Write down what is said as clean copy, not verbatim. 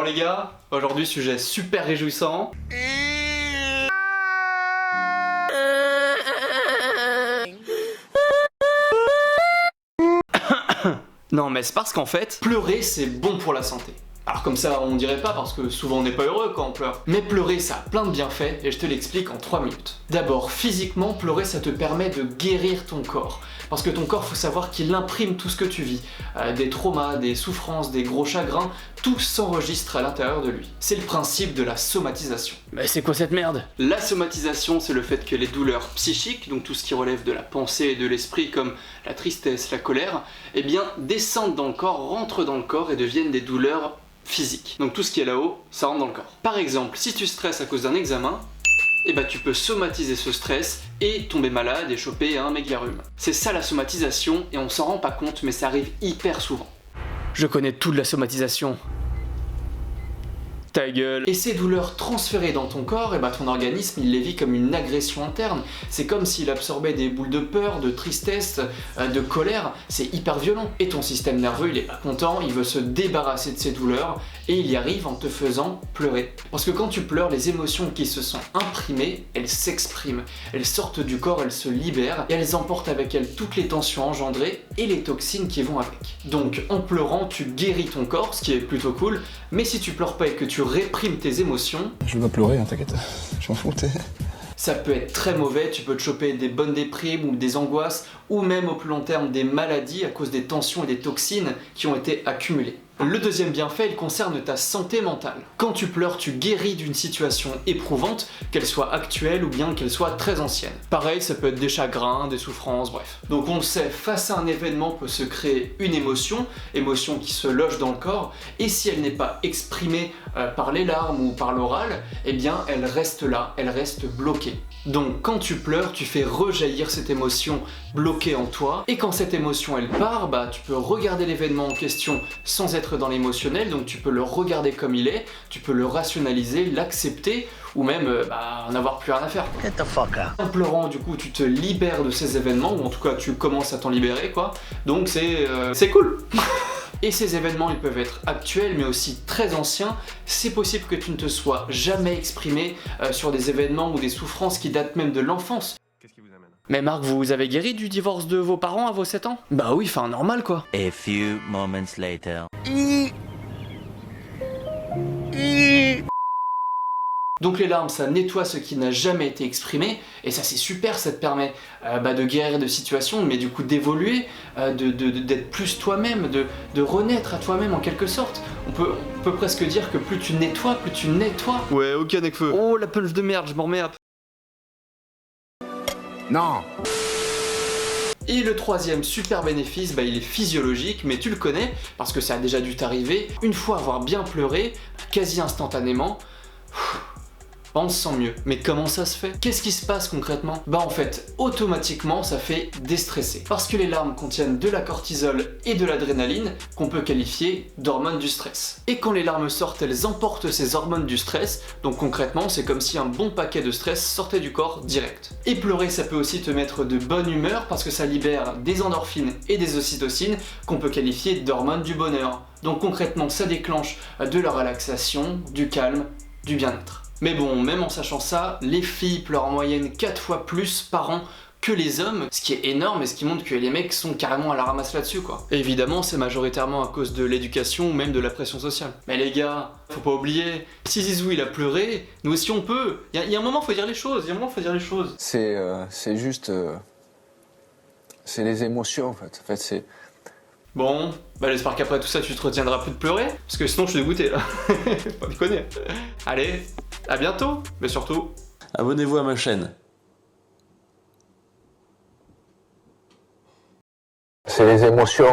Bon les gars, aujourd'hui sujet super réjouissant. Non mais c'est parce qu'en fait, pleurer c'est bon pour la santé. Alors comme ça on dirait pas parce que souvent on n'est pas heureux quand on pleure. Mais pleurer ça a plein de bienfaits et je te l'explique en 3 minutes. D'abord, physiquement, pleurer ça te permet de guérir ton corps. Parce que ton corps, faut savoir qu'il imprime tout ce que tu vis. Des traumas, des souffrances, des gros chagrins, tout s'enregistre à l'intérieur de lui. C'est le principe de la somatisation. Mais c'est quoi cette merde? La somatisation, c'est le fait que les douleurs psychiques, donc tout ce qui relève de la pensée et de l'esprit comme la tristesse, la colère, eh bien descendent dans le corps, rentrent dans le corps et deviennent des douleurs physiques. Donc tout ce qui est là-haut, ça rentre dans le corps. Par exemple, si tu stresses à cause d'un examen, eh ben tu peux somatiser ce stress et tomber malade et choper un méga rhume. C'est ça la somatisation et on s'en rend pas compte mais ça arrive hyper souvent. Je connais tout de la somatisation. Ta gueule. Et ces douleurs transférées dans ton corps, et bah ton organisme il les vit comme une agression interne. C'est comme s'il absorbait des boules de peur, de tristesse, de colère. C'est hyper violent. Et ton système nerveux il est pas content, il veut se débarrasser de ces douleurs et il y arrive en te faisant pleurer. Parce que quand tu pleures, les émotions qui se sont imprimées, elles s'expriment. Elles sortent du corps, elles se libèrent et elles emportent avec elles toutes les tensions engendrées et les toxines qui vont avec. Donc en pleurant, tu guéris ton corps, ce qui est plutôt cool, mais si tu pleures pas et que tu réprimes tes émotions... Je vais pas pleurer, hein, t'inquiète, je m'en fous, ça peut être très mauvais, tu peux te choper des bonnes déprimes ou des angoisses, ou même au plus long terme des maladies à cause des tensions et des toxines qui ont été accumulées. Le deuxième bienfait, il concerne ta santé mentale. Quand tu pleures, tu guéris d'une situation éprouvante, qu'elle soit actuelle ou bien qu'elle soit très ancienne. Pareil, ça peut être des chagrins, des souffrances, bref. Donc on le sait, face à un événement peut se créer une émotion qui se loge dans le corps, et si elle n'est pas exprimée par les larmes ou par l'oral, eh bien elle reste là, elle reste bloquée. Donc quand tu pleures, tu fais rejaillir cette émotion bloquée en toi, et quand cette émotion elle part, bah tu peux regarder l'événement en question sans être dans l'émotionnel, donc tu peux le regarder comme il est, tu peux le rationaliser, l'accepter, ou même en avoir plus rien à faire. Get the fuck out. En pleurant, du coup, tu te libères de ces événements, ou en tout cas tu commences à t'en libérer, quoi. Donc c'est cool. Et ces événements, ils peuvent être actuels, mais aussi très anciens. C'est possible que tu ne te sois jamais exprimé sur des événements ou des souffrances qui datent même de l'enfance. Qu'est-ce qui vous amène? Mais Marc, vous avez guéri du divorce de vos parents à vos 7 ans? Bah oui, enfin normal quoi. A few moments later. Donc les larmes, ça nettoie ce qui n'a jamais été exprimé, et ça c'est super, ça te permet de guérir de situations, mais du coup d'évoluer, d'être plus toi-même, de renaître à toi-même en quelque sorte. On peut presque dire que plus tu nettoies, plus tu nettoies. Ouais, ok, Necfeu. Oh, la punch de merde, je m'en remets à... Non. Et le troisième super bénéfice, il est physiologique, mais tu le connais, parce que ça a déjà dû t'arriver. Une fois avoir bien pleuré, quasi instantanément, on se sent mieux. Mais comment ça se fait? Qu'est-ce qui se passe concrètement? En fait, automatiquement, ça fait déstresser. Parce que les larmes contiennent de la cortisol et de l'adrénaline, qu'on peut qualifier d'hormones du stress. Et quand les larmes sortent, elles emportent ces hormones du stress, donc concrètement, c'est comme si un bon paquet de stress sortait du corps direct. Et pleurer, ça peut aussi te mettre de bonne humeur, parce que ça libère des endorphines et des ocytocines, qu'on peut qualifier d'hormones du bonheur. Donc concrètement, ça déclenche de la relaxation, du calme, du bien-être. Mais bon, même en sachant ça, les filles pleurent en moyenne 4 fois plus par an que les hommes, ce qui est énorme et ce qui montre que les mecs sont carrément à la ramasse là-dessus quoi. Et évidemment, c'est majoritairement à cause de l'éducation ou même de la pression sociale. Mais les gars, faut pas oublier, si Zizou il a pleuré, nous aussi on peut. Il y a un moment, faut dire les choses, C'est juste... c'est les émotions en fait, c'est... Bon, j'espère qu'après tout ça tu te retiendras plus de pleurer, parce que sinon je suis dégoûté là. Pas déconner. Allez, à bientôt, mais surtout... Abonnez-vous à ma chaîne. C'est les émotions.